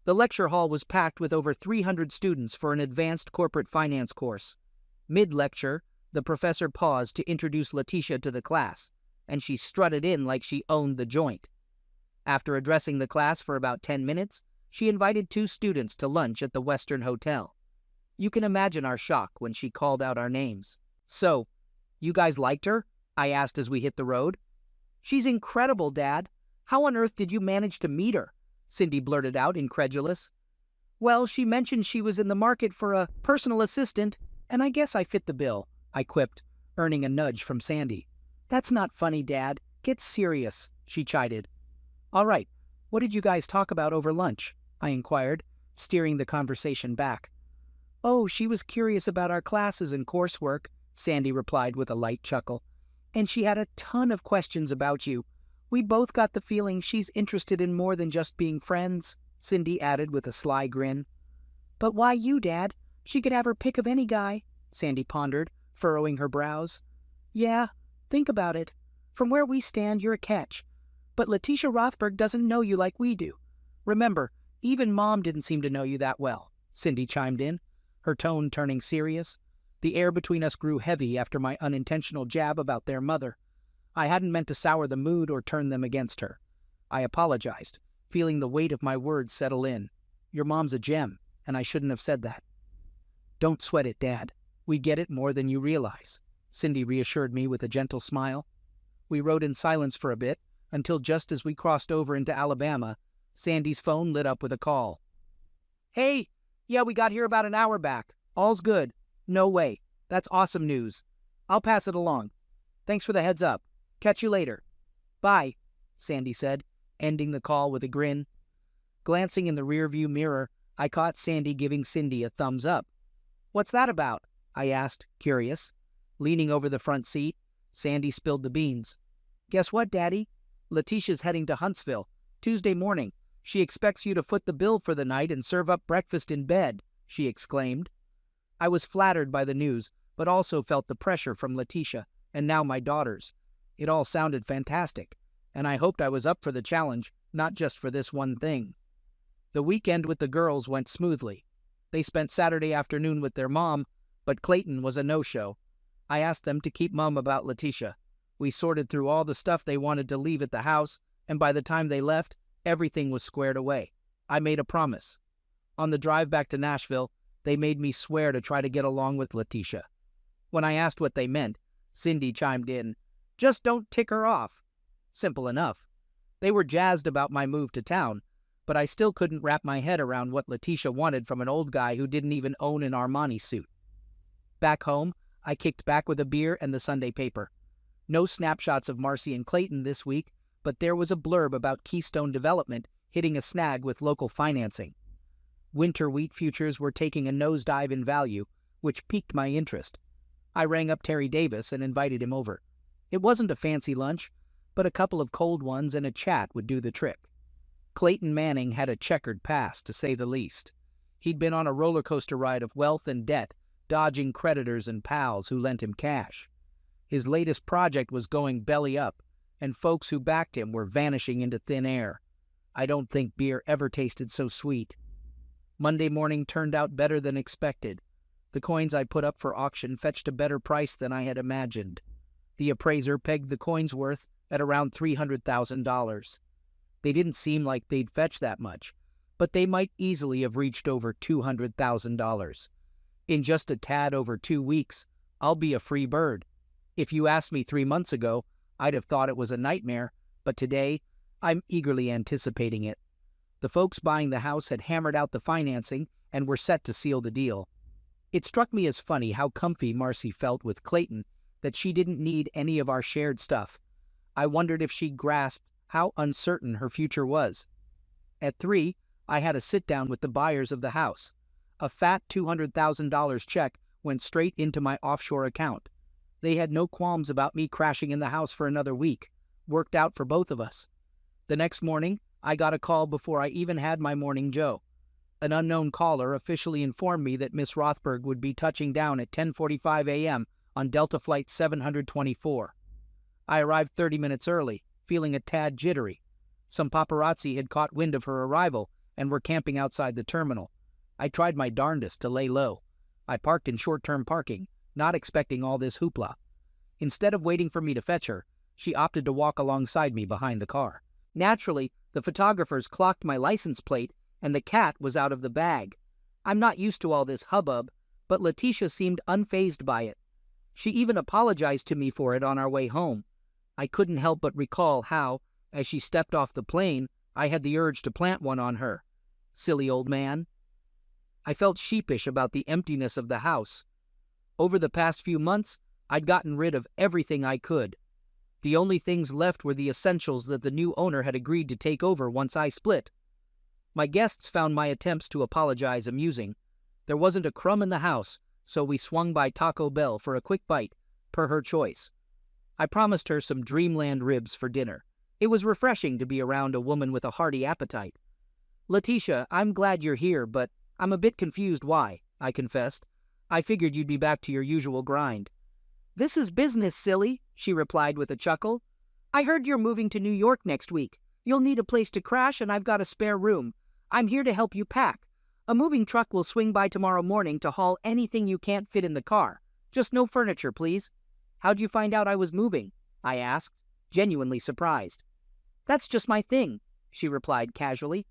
The lecture hall was packed with over 300 students for an advanced corporate finance course. Mid-lecture, the professor paused to introduce Letitia to the class, and she strutted in like she owned the joint. After addressing the class for about 10 minutes, she invited 2 students to lunch at the Western Hotel. You can imagine our shock when she called out our names. "So, you guys liked her?" I asked as we hit the road. "She's incredible, Dad. How on earth did you manage to meet her?" Cindy blurted out, incredulous. "Well, she mentioned she was in the market for a personal assistant, and I guess I fit the bill," I quipped, earning a nudge from Sandy. "That's not funny, Dad. Get serious," she chided. "All right, what did you guys talk about over lunch?" I inquired, steering the conversation back. "Oh, she was curious about our classes and coursework," Sandy replied with a light chuckle. "And she had a ton of questions about you. We both got the feeling she's interested in more than just being friends," Cindy added with a sly grin. "But why you, Dad? She could have her pick of any guy," Sandy pondered, furrowing her brows. "Yeah, think about it. From where we stand, you're a catch. But Letitia Rothberg doesn't know you like we do. Remember, even Mom didn't seem to know you that well," Cindy chimed in, her tone turning serious. The air between us grew heavy after my unintentional jab about their mother. I hadn't meant to sour the mood or turn them against her. I apologized, feeling the weight of my words settle in. "Your mom's a gem, and I shouldn't have said that." "Don't sweat it, Dad. We get it more than you realize," Cindy reassured me with a gentle smile. We rode in silence for a bit, until just as we crossed over into Alabama, Sandy's phone lit up with a call. "Hey, yeah, we got here about an hour back. All's good. No way. That's awesome news. I'll pass it along. Thanks for the heads up. Catch you later." "Bye," Sandy said, ending the call with a grin. Glancing in the rearview mirror, I caught Sandy giving Cindy a thumbs up. "What's that about?" I asked, curious. Leaning over the front seat, Sandy spilled the beans. "Guess what, Daddy? Letitia's heading to Huntsville, Tuesday morning. She expects you to foot the bill for the night and serve up breakfast in bed," she exclaimed. I was flattered by the news, but also felt the pressure from Letitia, and now my daughters. It all sounded fantastic, and I hoped I was up for the challenge, not just for this one thing. The weekend with the girls went smoothly. They spent Saturday afternoon with their mom, but Clayton was a no-show. I asked them to keep mum about Letitia. We sorted through all the stuff they wanted to leave at the house, and by the time they left, everything was squared away. I made a promise. On the drive back to Nashville, they made me swear to try to get along with Letitia. When I asked what they meant, Cindy chimed in, "Just don't tick her off." Simple enough. They were jazzed about my move to town, but I still couldn't wrap my head around what Letitia wanted from an old guy who didn't even own an Armani suit. Back home, I kicked back with a beer and the Sunday paper. No snapshots of Marcy and Clayton this week, but there was a blurb about Keystone Development hitting a snag with local financing. Winter wheat futures were taking a nosedive in value, which piqued my interest. I rang up Terry Davis and invited him over. It wasn't a fancy lunch, but a couple of cold ones and a chat would do the trick. Clayton Manning had a checkered past, to say the least. He'd been on a roller coaster ride of wealth and debt, dodging creditors and pals who lent him cash. His latest project was going belly up, and folks who backed him were vanishing into thin air. I don't think beer ever tasted so sweet. Monday morning turned out better than expected. The coins I put up for auction fetched a better price than I had imagined. The appraiser pegged the coins' worth at around $300,000. They didn't seem like they'd fetch that much, but they might easily have reached over $200,000. In just a tad over 2 weeks, I'll be a free bird. If you asked me 3 months ago, I'd have thought it was a nightmare, but today, I'm eagerly anticipating it. The folks buying the house had hammered out the financing and were set to seal the deal. It struck me as funny how comfy Marcy felt with Clayton, that she didn't need any of our shared stuff. I wondered if she grasped how uncertain her future was. At 3, I had a sit-down with the buyers of the house. A fat $200,000 check went straight into my offshore account. They had no qualms about me crashing in the house for another week. Worked out for both of us. The next morning, I got a call before I even had my morning joe. An unknown caller officially informed me that Miss Rothberg would be touching down at 10:45 a.m. on Delta Flight 724. I arrived 30 minutes early, feeling a tad jittery. Some paparazzi had caught wind of her arrival and were camping outside the terminal. I tried my darndest to lay low. I parked in short-term parking, not expecting all this hoopla. Instead of waiting for me to fetch her, she opted to walk alongside me behind the car. Naturally, the photographers clocked my license plate, and the cat was out of the bag. I'm not used to all this hubbub, but Letitia seemed unfazed by it. She even apologized to me for it on our way home. I couldn't help but recall how, as she stepped off the plane, I had the urge to plant one on her. Silly old man. I felt sheepish about the emptiness of the house. Over the past few months, I'd gotten rid of everything I could. The only things left were the essentials that the new owner had agreed to take over once I split. My guests found my attempts to apologize amusing. There wasn't a crumb in the house, so we swung by Taco Bell for a quick bite, per her choice. I promised her some dreamland ribs for dinner. It was refreshing to be around a woman with a hearty appetite. "Letitia, I'm glad you're here, but I'm a bit confused why," I confessed. "I figured you'd be back to your usual grind." "This is business, silly," she replied with a chuckle. "I heard you're moving to New York next week. You'll need a place to crash, and I've got a spare room. I'm here to help you pack. A moving truck will swing by tomorrow morning to haul anything you can't fit in the car. Just no furniture, please." "How'd you find out I was moving?" I asked, genuinely surprised. "That's just my thing," she replied casually.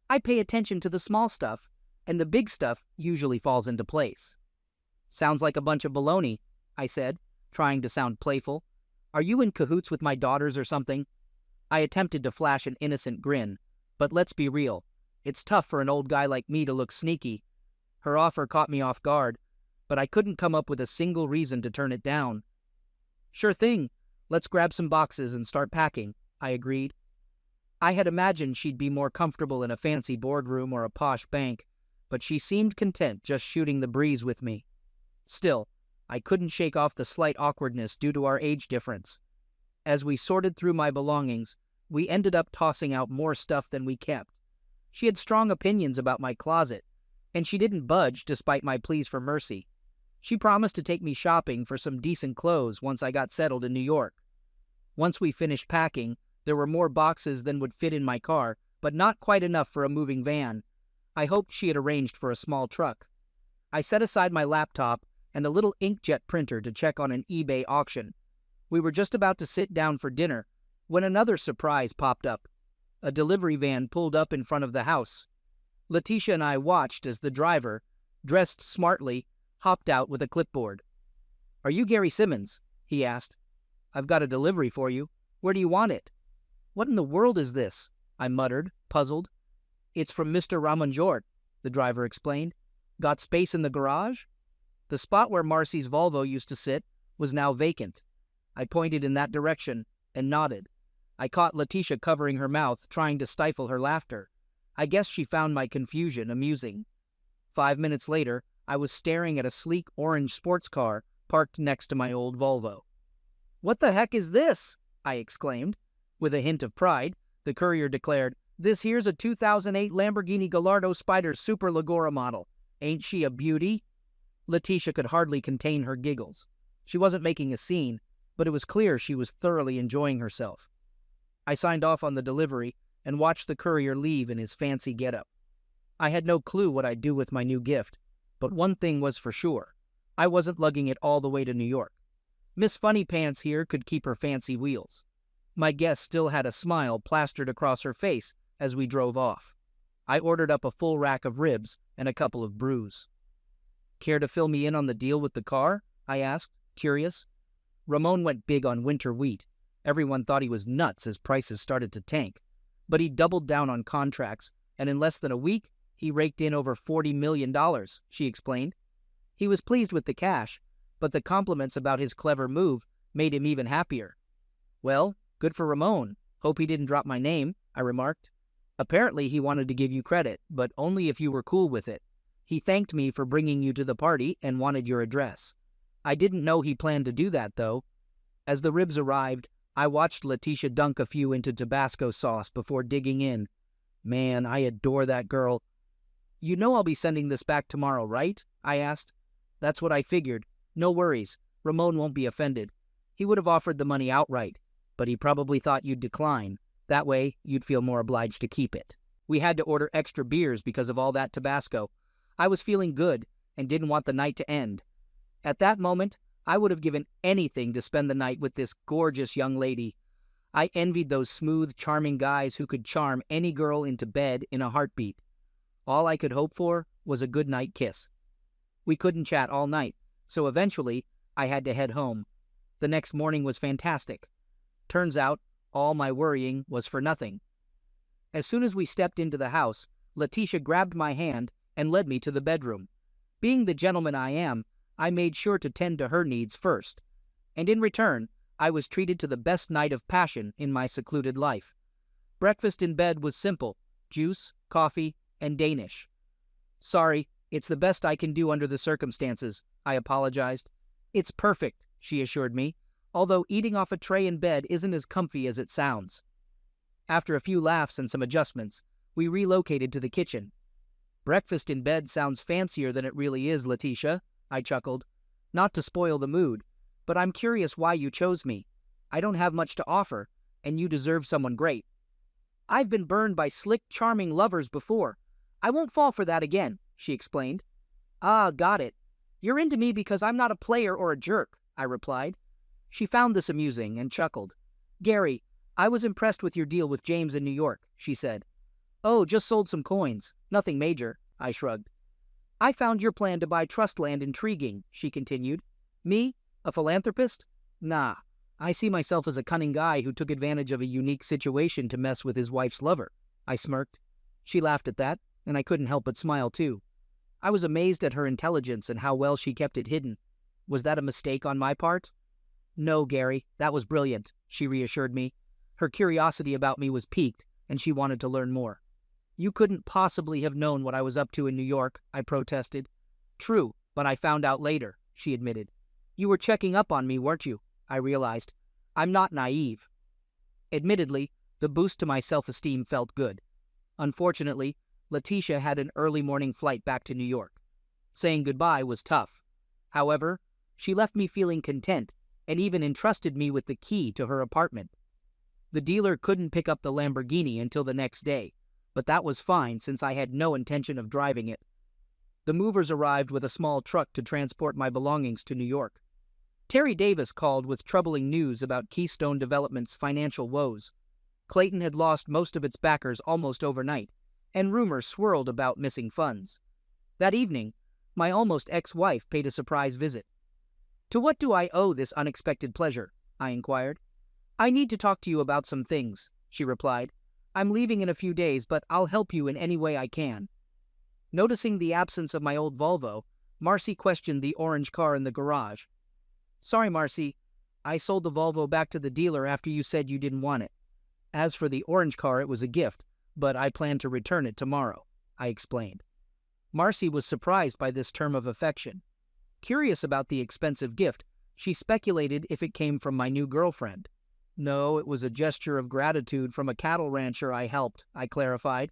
"I pay attention to the small stuff, and the big stuff usually falls into place." "Sounds like a bunch of baloney," I said, trying to sound playful. "Are you in cahoots with my daughters or something?" I attempted to flash an innocent grin, but let's be real. It's tough for an old guy like me to look sneaky. Her offer caught me off guard, but I couldn't come up with a single reason to turn it down. "Sure thing. Let's grab some boxes and start packing," I agreed. I had imagined she'd be more comfortable in a fancy boardroom or a posh bank, but she seemed content just shooting the breeze with me. Still, I couldn't shake off the slight awkwardness due to our age difference. As we sorted through my belongings, we ended up tossing out more stuff than we kept. She had strong opinions about my closet, and she didn't budge despite my pleas for mercy. She promised to take me shopping for some decent clothes once I got settled in New York. Once we finished packing, there were more boxes than would fit in my car, but not quite enough for a moving van. I hoped she had arranged for a small truck. I set aside my laptop and a little inkjet printer to check on an eBay auction. We were just about to sit down for dinner when another surprise popped up. A delivery van pulled up in front of the house. Letitia and I watched as the driver, dressed smartly, hopped out with a clipboard. "Are you Gary Simmons?" he asked. "I've got a delivery for you. Where do you want it?" "What in the world is this?" I muttered, puzzled. "It's from Mr. Ramonjort," the driver explained. "Got space in the garage?" The spot where Marcy's Volvo used to sit was now vacant. I pointed in that direction and nodded. I caught Letitia covering her mouth, trying to stifle her laughter. I guess she found my confusion amusing. 5 minutes later, I was staring at a sleek orange sports car parked next to my old Volvo. "What the heck is this?" I exclaimed. With a hint of pride, the courier declared, "This here's a 2008 Lamborghini Gallardo Spider Super Lagora model. Ain't she a beauty?" Letitia could hardly contain her giggles. She wasn't making a scene, but it was clear she was thoroughly enjoying herself. I signed off on the delivery and watched the courier leave in his fancy getup. I had no clue what I'd do with my new gift, but one thing was for sure. I wasn't lugging it all the way to New York. Miss Funny Pants here could keep her fancy wheels. My guest still had a smile plastered across her face as we drove off. I ordered up a full rack of ribs and a couple of brews. "Care to fill me in on the deal with the car?" I asked, curious. Ramon went big on winter wheat. Everyone thought he was nuts as prices started to tank. But he doubled down on contracts, and in less than a week, he raked in over $40 million, she explained. He was pleased with the cash, but the compliments about his clever move made him even happier. "Well, good for Ramon. Hope he didn't drop my name," I remarked. "Apparently he wanted to give you credit, but only if you were cool with it. He thanked me for bringing you to the party and wanted your address. I didn't know he planned to do that, though." As the ribs arrived, I watched Letitia dunk a few into Tabasco sauce before digging in. Man, I adore that girl. "You know I'll be sending this back tomorrow, right?" I asked. "That's what I figured. No worries. Ramon won't be offended. He would have offered the money outright, but he probably thought you'd decline. That way, you'd feel more obliged to keep it." We had to order extra beers because of all that Tabasco. I was feeling good and didn't want the night to end. At that moment, I would have given anything to spend the night with this gorgeous young lady. I envied those smooth, charming guys who could charm any girl into bed in a heartbeat. All I could hope for was a good night kiss. We couldn't chat all night, so eventually I had to head home. The next morning was fantastic. Turns out, all my worrying was for nothing. As soon as we stepped into the house, Letitia grabbed my hand and led me to the bedroom. Being the gentleman I am, I made sure to tend to her needs first, and in return, I was treated to the best night of passion in my secluded life. Breakfast in bed was simple: juice, coffee, and Danish. "Sorry, it's the best I can do under the circumstances," I apologized. "It's perfect," she assured me, although eating off a tray in bed isn't as comfy as it sounds. After a few laughs and some adjustments, we relocated to the kitchen. "Breakfast in bed sounds fancier than it really is, Letitia," I chuckled. "Not to spoil the mood, but I'm curious why you chose me. I don't have much to offer, and you deserve someone great." "I've been burned by slick, charming lovers before. I won't fall for that again," she explained. "Ah, got it. You're into me because I'm not a player or a jerk," I replied. She found this amusing and chuckled. "Gary, I was impressed with your deal with James in New York," she said. "Oh, just sold some coins. Nothing major," I shrugged. "I found your plan to buy trust land intriguing," she continued. "Me? A philanthropist? Nah. I see myself as a cunning guy who took advantage of a unique situation to mess with his wife's lover." I smirked. She laughed at that, and I couldn't help but smile too. I was amazed at her intelligence and how well she kept it hidden. Was that a mistake on my part? "No, Gary, that was brilliant," she reassured me. Her curiosity about me was piqued, and she wanted to learn more. "You couldn't possibly have known what I was up to in New York," I protested. "True, but I found out later," she admitted. "You were checking up on me, weren't you?" I realized. I'm not naive. Admittedly, the boost to my self-esteem felt good. Unfortunately, Letitia had an early morning flight back to New York. Saying goodbye was tough. However, she left me feeling content and even entrusted me with the key to her apartment. The dealer couldn't pick up the Lamborghini until the next day, but that was fine since I had no intention of driving it. The movers arrived with a small truck to transport my belongings to New York. Terry Davis called with troubling news about Keystone Development's financial woes. Clayton had lost most of its backers almost overnight, and rumors swirled about missing funds. That evening, my almost ex-wife paid a surprise visit. "To what do I owe this unexpected pleasure?" I inquired. "I need to talk to you about some things," she replied. "I'm leaving in a few days, but I'll help you in any way I can." Noticing the absence of my old Volvo, Marcy questioned the orange car in the garage. "Sorry, Marcy. I sold the Volvo back to the dealer after you said you didn't want it. As for the orange car, it was a gift, but I plan to return it tomorrow," I explained. Marcy was surprised by this term of affection. Curious about the expensive gift, she speculated if it came from my new girlfriend. "No, it was a gesture of gratitude from a cattle rancher I helped," I clarified.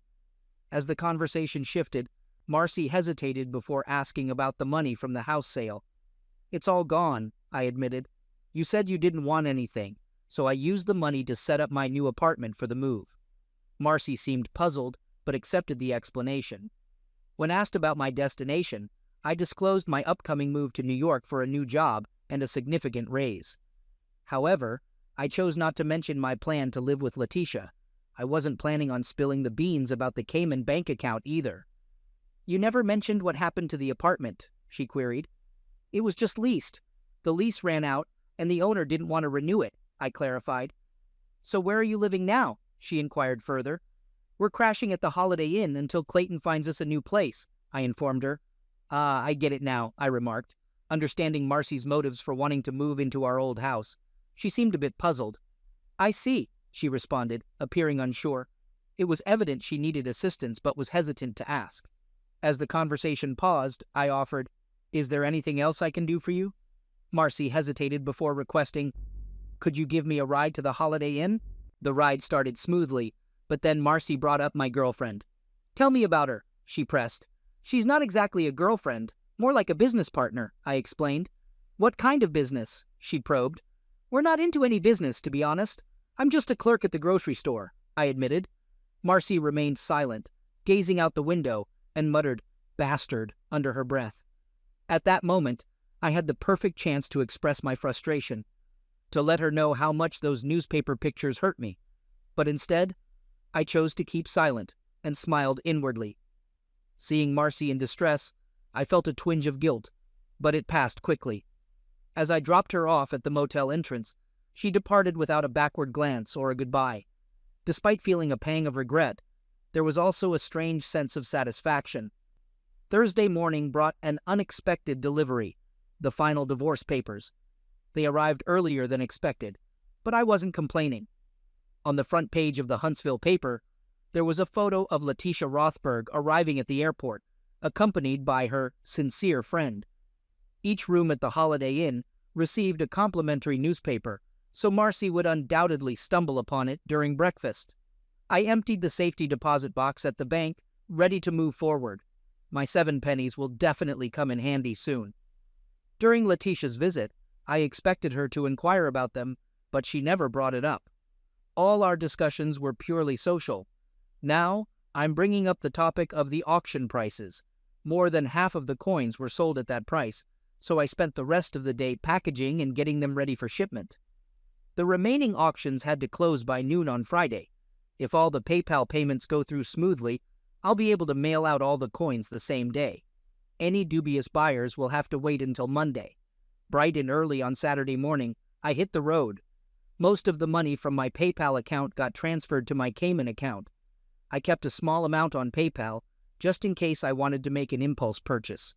As the conversation shifted, Marcy hesitated before asking about the money from the house sale. "It's all gone," I admitted. "You said you didn't want anything, so I used the money to set up my new apartment for the move." Marcy seemed puzzled, but accepted the explanation. When asked about my destination, I disclosed my upcoming move to New York for a new job and a significant raise. However, I chose not to mention my plan to live with Letitia. I wasn't planning on spilling the beans about the Cayman bank account either. "You never mentioned what happened to the apartment," she queried. "It was just leased. The lease ran out, and the owner didn't want to renew it," I clarified. "So where are you living now?" she inquired further. "We're crashing at the Holiday Inn until Clayton finds us a new place," I informed her. Ah, I get it now, I remarked, understanding Marcy's motives for wanting to move into our old house. She seemed a bit puzzled. I see, she responded, appearing unsure. It was evident she needed assistance but was hesitant to ask. As the conversation paused, I offered, Is there anything else I can do for you? Marcy hesitated before requesting, Could you give me a ride to the Holiday Inn? The ride started smoothly, but then Marcy brought up my girlfriend. Tell me about her, she pressed. She's not exactly a girlfriend, more like a business partner, I explained. What kind of business? She probed. We're not into any business, to be honest. I'm just a clerk at the grocery store, I admitted. Marcy remained silent, gazing out the window, and muttered, Bastard, under her breath. At that moment, I had the perfect chance to express my frustration, to let her know how much those newspaper pictures hurt me. But instead, I chose to keep silent and smiled inwardly. Seeing Marcy in distress, I felt a twinge of guilt, but it passed quickly. As I dropped her off at the motel entrance, she departed without a backward glance or a goodbye. Despite feeling a pang of regret, there was also a strange sense of satisfaction. Thursday morning brought an unexpected delivery, the final divorce papers. They arrived earlier than expected, but I wasn't complaining. On the front page of the Huntsville paper, there was a photo of Letitia Rothberg arriving at the airport, accompanied by her sincere friend. Each room at the Holiday Inn received a complimentary newspaper, so Marcy would undoubtedly stumble upon it during breakfast. I emptied the safety deposit box at the bank, ready to move forward. My 7 pennies will definitely come in handy soon. During Letitia's visit, I expected her to inquire about them, but she never brought it up. All our discussions were purely social. Now, I'm bringing up the topic of the auction prices. More than half of the coins were sold at that price, so I spent the rest of the day packaging and getting them ready for shipment. The remaining auctions had to close by noon on Friday. If all the PayPal payments go through smoothly, I'll be able to mail out all the coins the same day. Any dubious buyers will have to wait until Monday. Bright and early on Saturday morning, I hit the road. Most of the money from my PayPal account got transferred to my Cayman account. I kept a small amount on PayPal, just in case I wanted to make an impulse purchase.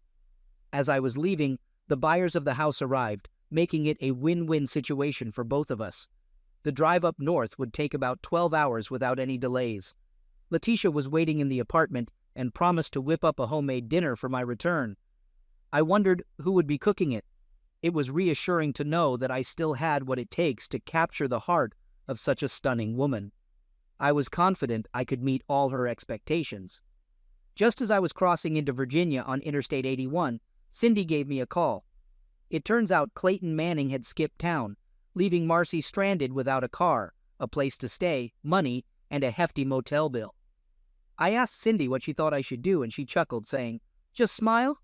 As I was leaving, the buyers of the house arrived, making it a win-win situation for both of us. The drive up north would take about 12 hours without any delays. Letitia was waiting in the apartment and promised to whip up a homemade dinner for my return. I wondered who would be cooking it. It was reassuring to know that I still had what it takes to capture the heart of such a stunning woman. I was confident I could meet all her expectations. Just as I was crossing into Virginia on Interstate 81, Cindy gave me a call. It turns out Clayton Manning had skipped town, leaving Marcy stranded without a car, a place to stay, money, and a hefty motel bill. I asked Cindy what she thought I should do, and she chuckled, saying, "Just smile?